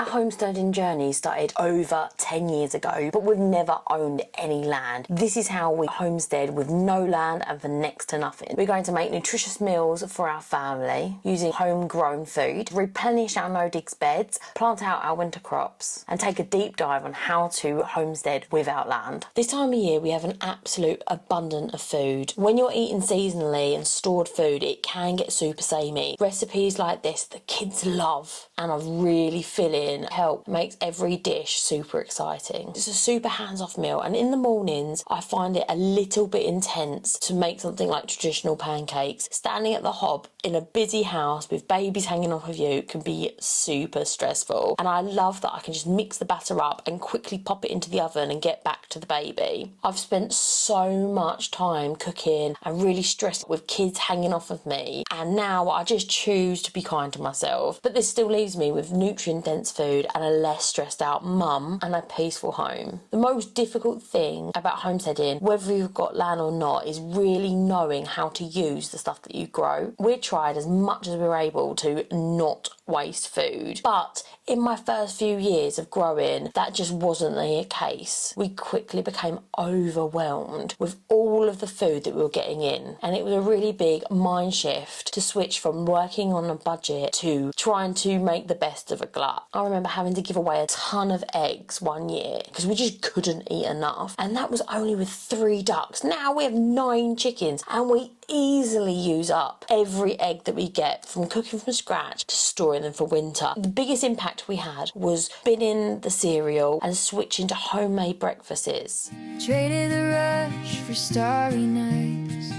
homesteading journey started over 10 years ago, but we've never owned any land. This is how we homestead with no land and for next to nothing. We're going to make nutritious meals for our family using homegrown food, replenish our no-digs beds, plant out our winter crops, and take a deep dive on how to homestead without land. This time of year we have an absolute abundance of food. When you're eating seasonally and stored food, it can get super samey. Recipes like this the kids love and are really filling, help makes every dish super exciting. It's a super hands-off meal, and in the mornings I find it a little bit intense to make something like traditional pancakes. Standing at the hob in a busy house with babies hanging off of you can be super stressful, and I love that I can just mix the batter up and quickly pop it into the oven and get back to the baby. I've spent so much time cooking and really stressed with kids hanging off of me, and now I just choose to be kind to myself. But this still leaves me with nutrient dense food and a less stressed out mum and a peaceful home. The most difficult thing about homesteading, whether you've got land or not, is really knowing how to use the stuff that you grow. We tried as much as we were able to not waste food, but in my first few years of growing that just wasn't the case. We quickly became overwhelmed with all of the food that we were getting in, and it was a really big mind shift to switch from working on a budget to trying to make the best of a glut. I remember having to give away a ton of eggs one year because we just couldn't eat enough, and that was only with 3 ducks. Now we have 9 chickens and we easily use up every egg that we get, from cooking from scratch to storing them for winter. The biggest impact we had was binning the cereal and switching to homemade breakfasts. Traded the rush for starry nights.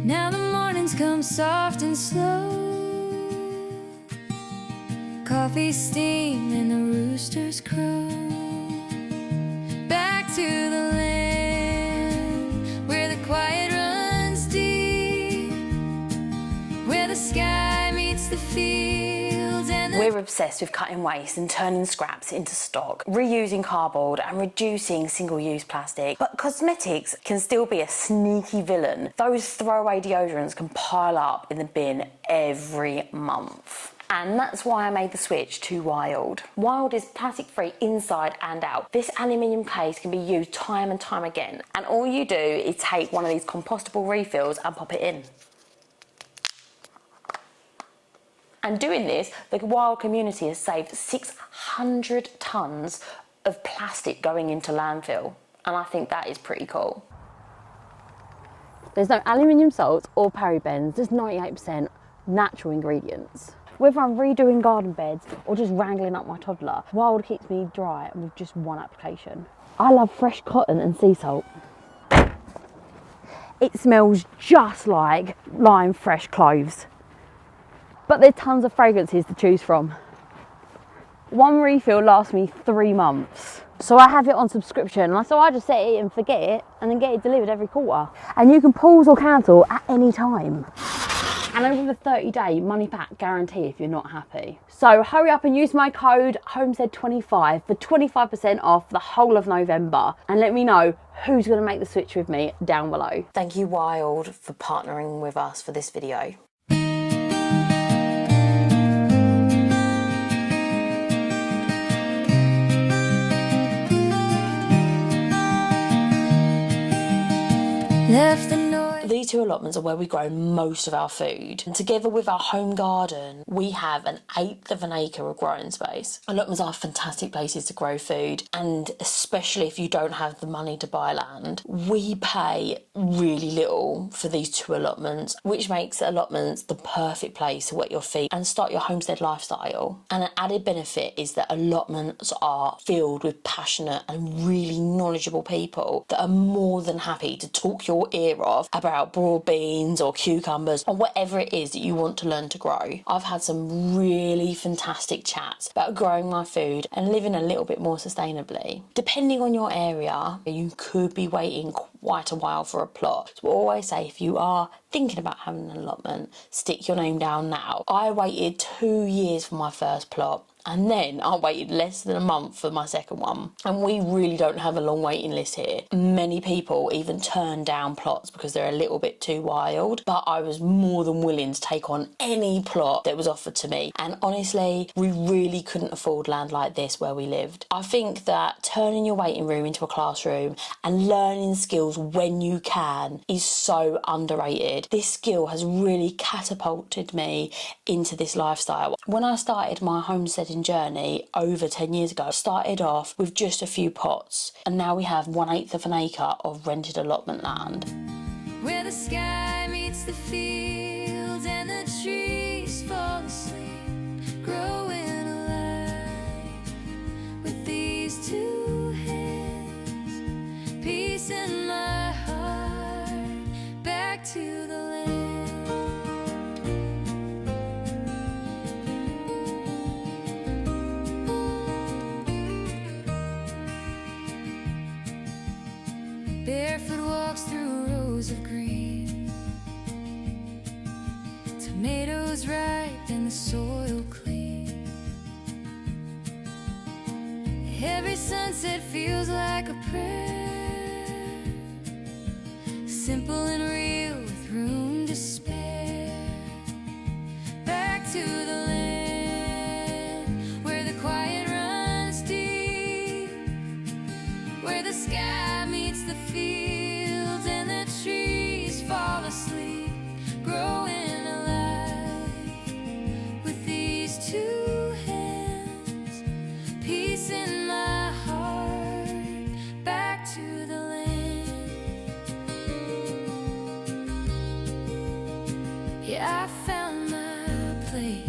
Now the mornings come soft and slow. Coffee steam and the roosters crow. Back to the land where the quiet runs deep, where the sky meets the fields and We're obsessed with cutting waste and turning scraps into stock, reusing cardboard and reducing single-use plastic. But cosmetics can still be a sneaky villain. Those throwaway deodorants can pile up in the bin every month. And that's why I made the switch to Wild. Wild is plastic free inside and out. This aluminium case can be used time and time again. And all you do is take one of these compostable refills and pop it in. And doing this, the Wild community has saved 600 tonnes of plastic going into landfill. And I think that is pretty cool. There's no aluminium salts or parabens, there's 98% natural ingredients. Whether I'm redoing garden beds or just wrangling up my toddler, Wild keeps me dry with just one application. I love fresh cotton and sea salt. It smells just like lime fresh cloves. But there's tons of fragrances to choose from. One refill lasts me 3 months. So I have it on subscription, so I just set it and forget it and then get it delivered every quarter. And you can pause or cancel at any time. And over the 30-day money back guarantee if you're not happy. So hurry up and use my code Homestead25 for 25% off the whole of November, and let me know who's going to make the switch with me down below. Thank you Wild for partnering with us for this video. left the north. These 2 allotments are where we grow most of our food, and together with our home garden we have an 1/8 of an acre of growing space. Allotments are fantastic places to grow food, and especially if you don't have the money to buy land. We pay really little for these 2 allotments, which makes allotments the perfect place to wet your feet and start your homestead lifestyle. And an added benefit is that allotments are filled with passionate and really knowledgeable people that are more than happy to talk your ear off about broad beans or cucumbers or whatever it is that you want to learn to grow. I've had some really fantastic chats about growing my food and living a little bit more sustainably. Depending on your area, you could be waiting quite a while for a plot. So I always say, if you are thinking about having an allotment, stick your name down now. I waited 2 years for my first plot. And then I waited less than a month for my second one. And we really don't have a long waiting list here. Many people even turn down plots because they're a little bit too wild. But I was more than willing to take on any plot that was offered to me. And honestly, we really couldn't afford land like this where we lived. I think that turning your waiting room into a classroom and learning skills when you can is so underrated. This skill has really catapulted me into this lifestyle. When I started my homesteading journey over 10 years ago, I started off with just a few pots, and now we have 1/8 of an acre of rented allotment land. Where the sky meets the fields and the trees fall asleep, growing alive with these two hands, peace in my heart, back to the land. Barefoot walks through rows of green, tomatoes ripe and the soil clean. Every sunset feels like a prayer, simple and real with room to spare. Back to the land where the quiet runs deep, where the sky meets the fields and the trees fall asleep, growing alive with these two hands, peace in my heart, back to the land. Yeah, I found my place.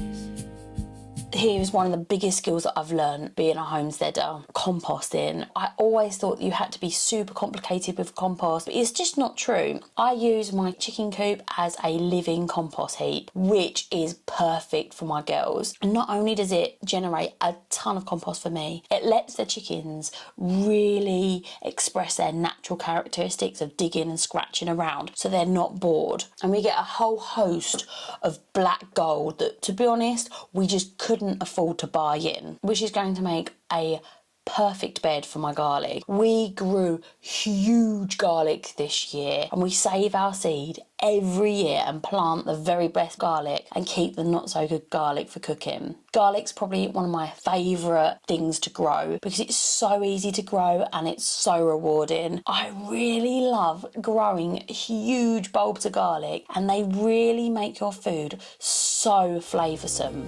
Here's one of the biggest skills that I've learned being a homesteader: composting. I always thought you had to be super complicated with compost, but it's just not true. I use my chicken coop as a living compost heap, which is perfect for my girls. And not only does it generate a ton of compost for me, it lets the chickens really express their natural characteristics of digging and scratching around, so they're not bored. And we get a whole host of black gold that, to be honest, we just couldn't afford to buy in, which is going to make a perfect bed for my garlic. We grew huge garlic this year, and we save our seed every year and plant the very best garlic and keep the not so good garlic for cooking. Garlic's probably one of my favourite things to grow because it's so easy to grow and it's so rewarding. I really love growing huge bulbs of garlic, and they really make your food so flavoursome.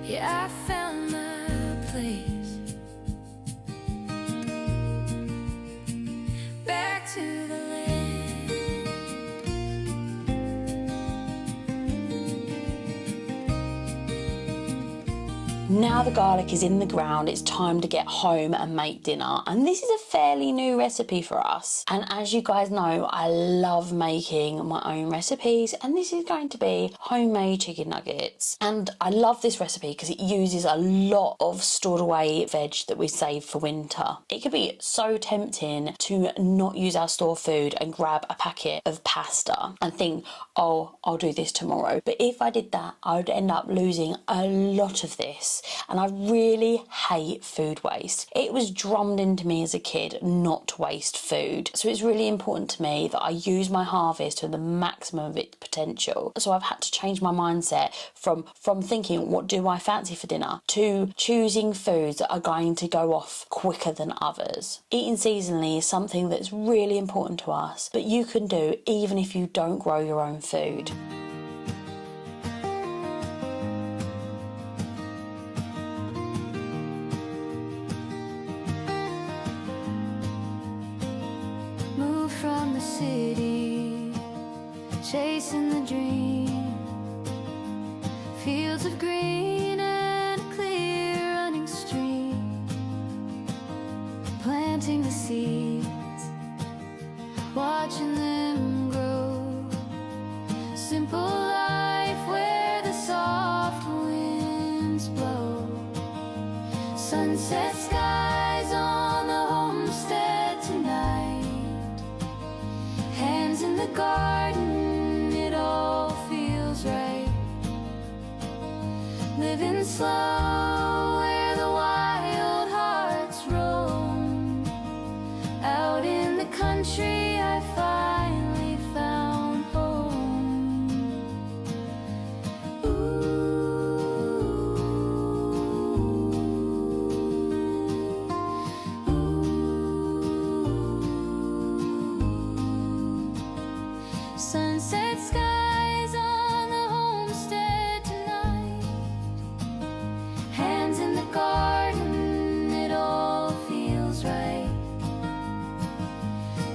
Yeah, I found my place, back to the land. Now the garlic is in the ground, it's time to get home and make dinner. And this is a fairly new recipe for us. And as you guys know, I love making my own recipes, and this is going to be homemade chicken nuggets. And I love this recipe because it uses a lot of stored away veg that we save for winter. It could be so tempting to not use our store food and grab a packet of pasta and think, oh, I'll do this tomorrow. But if I did that, I would end up losing a lot of this. And I really hate food waste. It was drummed into me as a kid not to waste food. So it's really important to me that I use my harvest to the maximum of its potential. So I've had to change my mindset from thinking, what do I fancy for dinner, to choosing foods that are going to go off quicker than others. Eating seasonally is something that's really important to us, but you can do even if you don't grow your own food. From the city, chasing the dream, fields of green and a clear running stream, planting the seeds, watching them grow. Simple life where the soft winds blow, sunset skies on the homestead tonight. Hands in the garden, living slow where the wild hearts roam. Out in the country I finally found home. Sunset skies on the homestead tonight. Hands in the garden, it all feels right.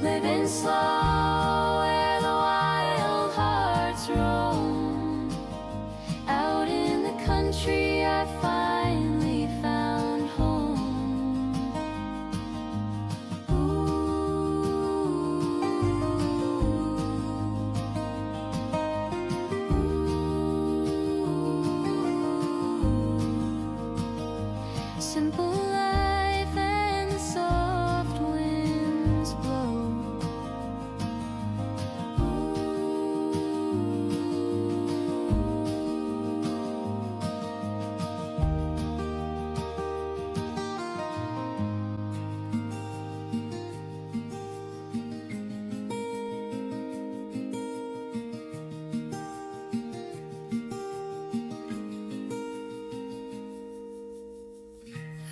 Living slow where the wild hearts roam. Out in the country I finally found home. Simple life and the soft winds blow.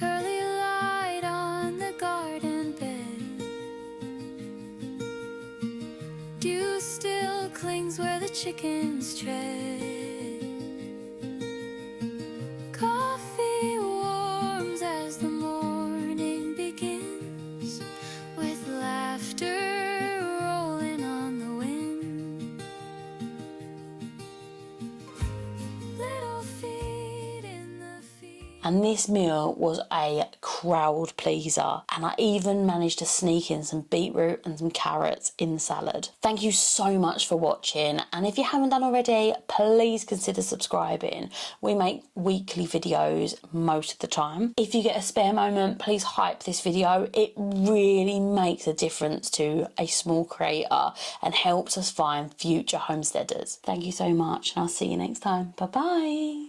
Early light on the garden bed. Dew still clings where the chickens tread. Coffee warms as the morning begins, with laughter rolling on the wind. Little feet in the field. And this meal was a crowd pleaser, and I even managed to sneak in some beetroot and some carrots in the salad. Thank you so much for watching, and if you haven't done already, please consider subscribing. We make weekly videos most of the time. If you get a spare moment, please hype this video. It really makes a difference to a small creator and helps us find future homesteaders. Thank you so much, and I'll see you next time. Bye bye.